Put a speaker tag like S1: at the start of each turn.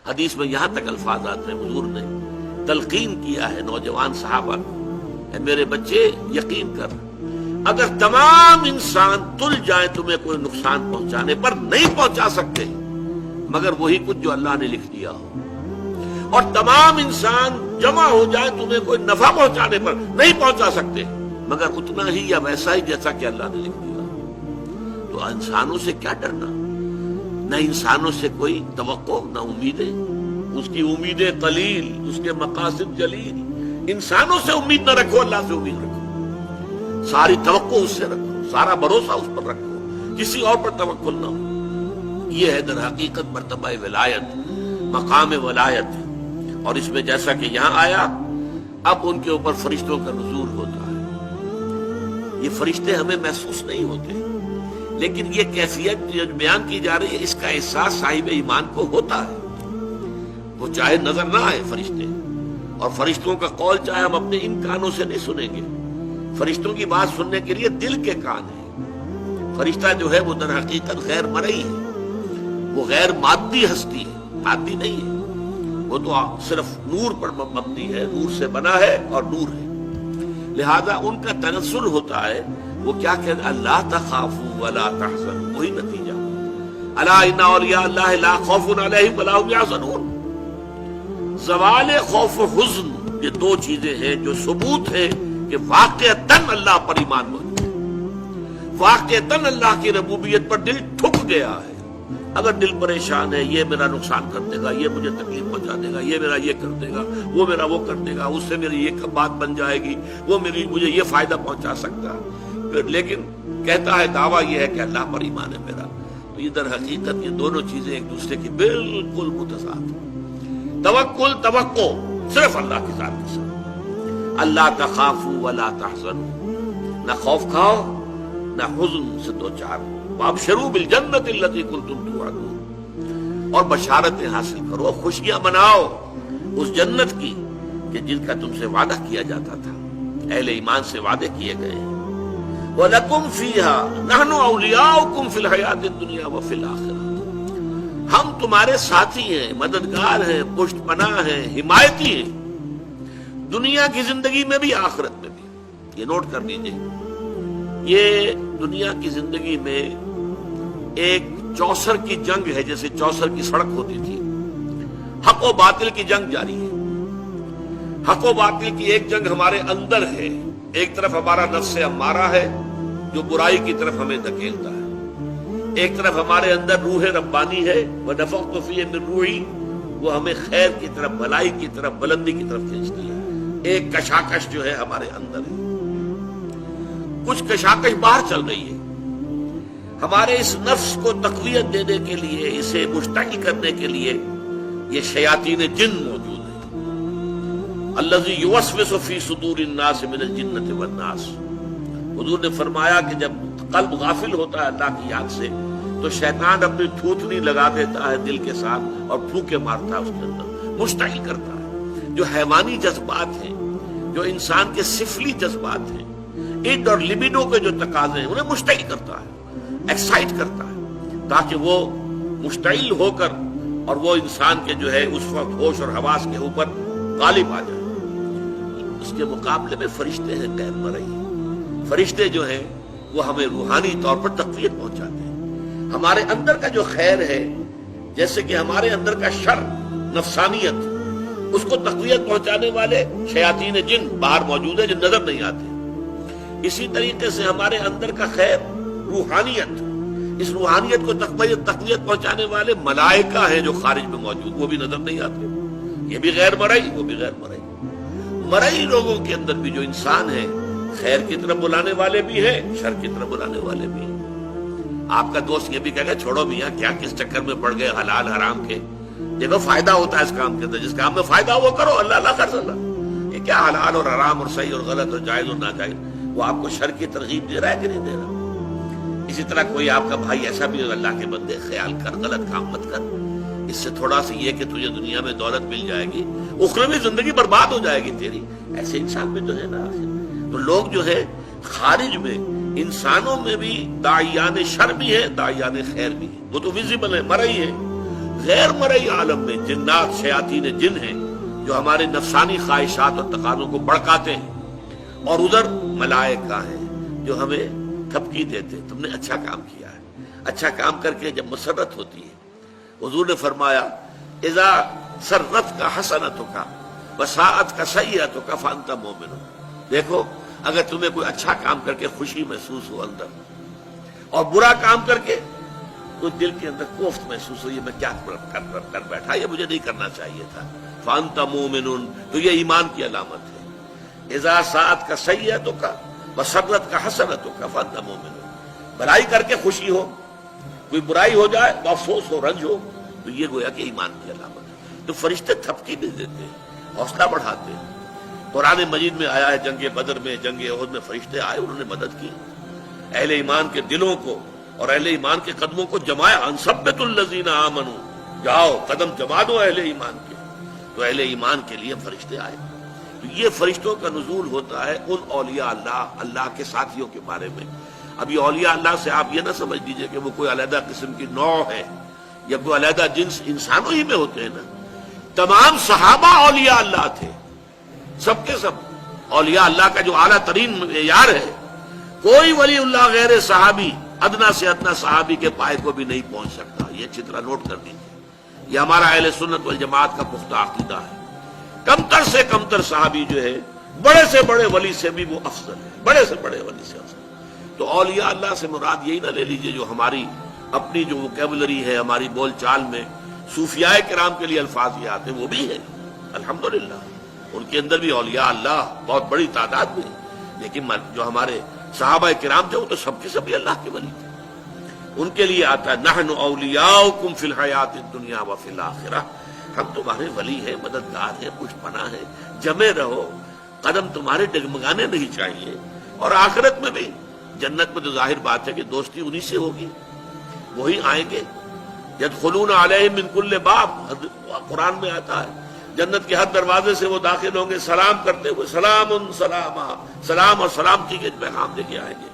S1: حدیث میں یہاں تک الفاظ آتے ہیں، حضور نے تلقین کیا ہے نوجوان صحابہ کو، اے میرے بچے یقین کر، اگر تمام انسان تل جائیں تمہیں کوئی نقصان پہنچانے پر نہیں پہنچا سکتے مگر وہی کچھ جو اللہ نے لکھ دیا ہو، اور تمام انسان جمع ہو جائیں تمہیں کوئی نفع پہنچانے پر نہیں پہنچا سکتے مگر اتنا ہی یا ویسا ہی جیسا کہ اللہ نے لکھ دیا۔ تو انسانوں سے کیا ڈرنا، نہ انسانوں سے کوئی توقع نہ امیدیں، اس کی امیدیں قلیل، اس کے مقاصد جلیل۔ انسانوں سے امید نہ رکھو، اللہ سے امید رکھو، ساری توقع اس سے رکھو، سارا بھروسہ اس پر رکھو، کسی اور پر توکل نہ ہو۔ یہ ہے در حقیقت مرتبہ ولایت، مقام ولایت۔ اور اس میں جیسا کہ یہاں آیا، اب ان کے اوپر فرشتوں کا نزول ہوتا ہے۔ یہ فرشتے ہمیں محسوس نہیں ہوتے، لیکن یہ کیفیت جو بیان کی جا رہی ہے اس کا احساس صاحب ایمان کو ہوتا ہے۔ وہ چاہے نظر نہ آئے فرشتے، اور فرشتوں کا قول چاہے ہم اپنے ان کانوں سے نہیں سنیں گے، فرشتوں کی بات سننے کے لیے دل کے کان ہیں۔ فرشتہ جو ہے وہ در حقیقت غیر مرئی ہے، وہ غیر مادی ہستی ہے، مادی نہیں ہے، وہ تو صرف نور پر مبنی ہے، نور سے بنا ہے اور نور ہے، لہذا ان کا تنزل ہوتا ہے۔ وہ کیا کہتے ہیں، اللہ تخافوا ولا تحزنوا، وہی نتیجہ، الا ان اولیاء اللہ لا خوف علیہم ولا هم يحزنون۔ زوال خوف و حزن، یہ دو چیزیں ہیں جو ثبوت ہے کہ واقعتاً اللہ پر ایمان موجود ہے، واقعتاً اللہ کی ربوبیت پر دل ٹھک گیا ہے۔ اگر دل پریشان ہے، یہ میرا نقصان کر دے گا، یہ مجھے تکلیف پہنچا دے گا، یہ میرا یہ کر دے گا، وہ میرا وہ کر دے گا، اس سے میری یہ بات بن جائے گی، وہ مجھے یہ فائدہ پہنچا سکتا ہے، لیکن کہتا ہے دعویٰ یہ ہے کہ اللہ پر ایمان ہے میرا۔ تو یہ در حقیقت یہ دونوں چیزیں ایک دوسرے کی بالکل متضاد ہیں۔ توکل، توقع صرف اللہ کی ذات کے ساتھ، اللہ تخافوا ولا تحزنوا، نہ خوف کھاؤ نہ حزن سے دو چار، وابشروا بالجنۃ التي كنتم توعدون، اور بشارتیں حاصل کرو، خوشیاں مناؤ اس جنت کی کہ جن کا تم سے وعدہ کیا جاتا تھا، اہل ایمان سے وعدے کیے گئے ہیں۔ وَلَكُمْ فِيهَا نَحْنُ أَوْلِيَاؤُكُمْ فِي الْحَيَاةِ الدُّنْيَا وَفِي الْآخِرَةِ، ہم تمہارے ساتھی ہیں، مددگار ہیں، پشت پناہ ہیں، حمایتی ہیں، دنیا کی زندگی میں بھی آخرت میں بھی۔ یہ نوٹ کر لیجئے، یہ دنیا کی زندگی میں ایک چوسر کی جنگ ہے، جیسے چوسر کی سڑک ہوتی تھی، حق و باطل کی جنگ جاری ہے۔ حق و باطل کی ایک جنگ ہمارے اندر ہے، ایک طرف ہمارا نفس امارہ ہے جو برائی کی طرف ہمیں دھکیلتا ہے، ایک طرف ہمارے اندر روح ربانی ہے، وَنَفَخْتُ فِيهِ مِن رُوحِي، وہ ہمیں خیر کی طرف، بھلائی کی طرف، بلندی کی طرف کھینچتی ہے۔ ایک کشاکش جو ہے ہمارے اندر ہے، کچھ کشاکش باہر چل رہی ہے۔ ہمارے اس نفس کو تقویت دینے کے لیے، اسے مشتعل کرنے کے لیے یہ شیاطین جن موجود ہیں، الذی یوسوس فی صدور الناس من الجنۃ والناس۔ حضور نے فرمایا کہ جب قلب غافل ہوتا ہے اللہ کی یاد سے تو شیطان اپنی تھوتنی لگا دیتا ہے دل کے ساتھ اور پھونکے مارتا ہے اس کے اندر، مشتعل کرتا ہے۔ جو حیوانی جذبات ہیں، جو انسان کے سفلی جذبات ہیں، اڈ اور لبیڈو کے جو تقاضے ہیں، انہیں مشتعل کرتا ہے، ایکسائٹ کرتا ہے، تاکہ وہ مشتعل ہو کر اور وہ انسان کے جو ہے اس وقت ہوش اور حواس کے اوپر غالب آ جائے۔ اس کے مقابلے میں فرشتے ہیں غیر مرئی، فرشتے جو ہیں وہ ہمیں روحانی طور پر تقویت پہنچاتے ہیں۔ ہمارے اندر کا جو خیر ہے، جیسے کہ ہمارے اندر کا شر، نفسانیت، اس کو تقویت پہنچانے والے شیاطین جن باہر موجود ہیں جو نظر نہیں آتے، اسی طریقے سے ہمارے اندر کا خیر، روحانیت، اس روحانیت کو تقویت پہنچانے والے ملائکہ ہیں جو خارج میں موجود، وہ بھی نظر نہیں آتے، یہ بھی غیر مرئی، وہ بھی غیر مرئی۔ مرئی لوگوں کے اندر بھی جو انسان ہے، خیر کی طرف بلانے والے بھی ہیں، شر کی طرف بلانے والے بھی ہیں۔ آپ کا دوست یہ بھی کہے گا چھوڑو میاں، کیا کس چکر میں پڑ گئے حلال حرام کے، دیکھو فائدہ ہوتا ہے اس کام کے اندر، جس کام میں فائدہ ہو وہ کرو، اللہ اللہ کر سکتا۔ یہ کیا حلال اور حرام اور صحیح اور غلط اور جائز اور ناجائز، وہ آپ کو شر کی ترغیب دے رہا ہے کہ نہیں دے رہا؟ اسی طرح کوئی آپ کا بھائی ایسا بھی، اللہ کے بندے خیال کر، غلط کام مت کر، اس سے تھوڑا سا یہ کہ تجھے دنیا میں دولت مل جائے گی، اخروی زندگی برباد ہو جائے گی تیری، ایسے انسان بھی تو ہے نا آخر۔ تو لوگ جو ہے خارج میں، انسانوں میں بھی داعیان شر بھی ہے، داعیان خیر بھی ہے، وہ تو ویزیبل ہے، مرئی ہے۔ غیر مرئی عالم میں جنات شیاطین جن ہیں جو ہمارے نفسانی خواہشات اور تقاضوں کو بڑکاتے ہیں، اور ادھر ملائکہ ہیں جو ہمیں تھپکی دیتے تم نے اچھا کام کیا ہے۔ اچھا کام کر کے جب مسرت ہوتی ہے، حضور نے فرمایا اذا سرت کا حسنتوں کا وساعت کا سیئتوں کا فانت مومن۔ دیکھو اگر تمہیں کوئی اچھا کام کر کے خوشی محسوس ہو اندر، اور برا کام کر کے تو دل کے اندر کوفت محسوس ہو یہ میں کیا کر بیٹھا، یہ مجھے نہیں کرنا چاہیے تھا، فانت مومن، تو یہ ایمان کی علامت ہے۔ اذا ساعت کا سیئتوں کا وسرت کا حسنتوں کا فانت مومن، بھلائی کر کے خوشی ہو، کوئی برائی ہو جائے تو افسوس ہو، رنج ہو، تو یہ گویا کہ ایمان کی علامت ہے۔ تو فرشتے تھپکی بھی دیتے ہیں، حوصلہ بڑھاتے ہیں۔ قرآن مجید میں آیا ہے جنگ بدر میں، جنگ احد میں فرشتے آئے، انہوں نے مدد کی، اہل ایمان کے دلوں کو اور اہل ایمان کے قدموں کو جمایا۔ انثبت الذین آمنوا، جاؤ قدم جما دو اہل ایمان کے، تو اہل ایمان کے لیے فرشتے آئے۔ تو یہ فرشتوں کا نزول ہوتا ہے ان اولیاء اللہ، اللہ کے ساتھیوں کے بارے میں۔ اب یہ اولیاء اللہ سے آپ یہ نہ سمجھ لیجئے کہ وہ کوئی علیحدہ قسم کی نوع ہے یا کوئی علیحدہ جنس، انسانوں ہی میں ہوتے ہیں نا۔ تمام صحابہ اولیاء اللہ تھے، سب کے سب اولیاء اللہ کا جو اعلیٰ ترین معیار ہے، کوئی ولی اللہ غیر صحابی ادنا سے ادنا صحابی کے پائے کو بھی نہیں پہنچ سکتا۔ یہ اچھی طرح نوٹ کر دیجیے، یہ ہمارا اہل سنت والجماعت کا پختہ عقیدہ ہے۔ کمتر سے کمتر صحابی جو ہے بڑے سے بڑے ولی سے بھی وہ افضل ہے، بڑے سے بڑے ولی سے افضل۔ تو اولیاء اللہ سے مراد یہی نہ لے لیجیے جو ہماری اپنی جو ووکیبلری ہے، ہماری بول چال میں صوفیاء کرام کے لیے الفاظ یہ آتے ہیں، وہ بھی ہے الحمدللہ، ان کے اندر بھی اولیاء اللہ بہت بڑی تعداد میں، لیکن جو ہمارے صحابہ کرام تھے وہ تو سب کے سب اللہ کے ولی تھے۔ ان کے لیے آتا ہے نحن اولیاؤکم فی الحیات الدنیا وفی الآخرہ، ہم تمہارے ولی ہیں، مددگار ہیں، پشت پناہ ہیں، جمے رہو، قدم تمہارے ڈگمگانے نہیں چاہیے۔ اور آخرت میں بھی، جنت میں تو ظاہر بات ہے کہ دوستی انہی سے ہوگی، وہی آئیں گے۔ یدخلون علیہم من کل باب، قرآن میں آتا ہے جنت کے ہر دروازے سے وہ داخل ہوں گے سلام کرتے ہوئے، سلام سلام، سلام اور سلامتی کے پیغام لے کے آئیں گے۔